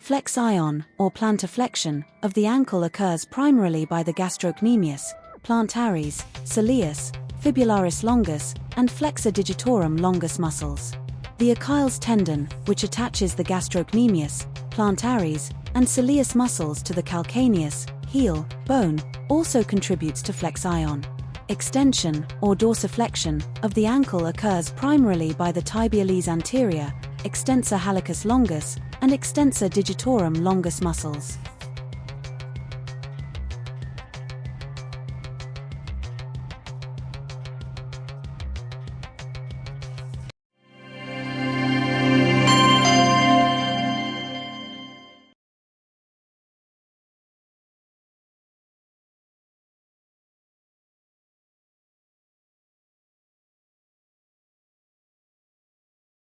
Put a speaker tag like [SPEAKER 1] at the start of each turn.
[SPEAKER 1] Flexion, or plantar flexion, of the ankle occurs primarily by the gastrocnemius, plantaris, soleus, fibularis longus, and flexor digitorum longus muscles. The Achilles tendon, which attaches the gastrocnemius, plantaris, and soleus muscles to the calcaneus, heel, bone, also contributes to flexion. Extension, or dorsiflexion, of the ankle occurs primarily by the tibialis anterior, extensor hallucis longus, and extensor digitorum longus muscles.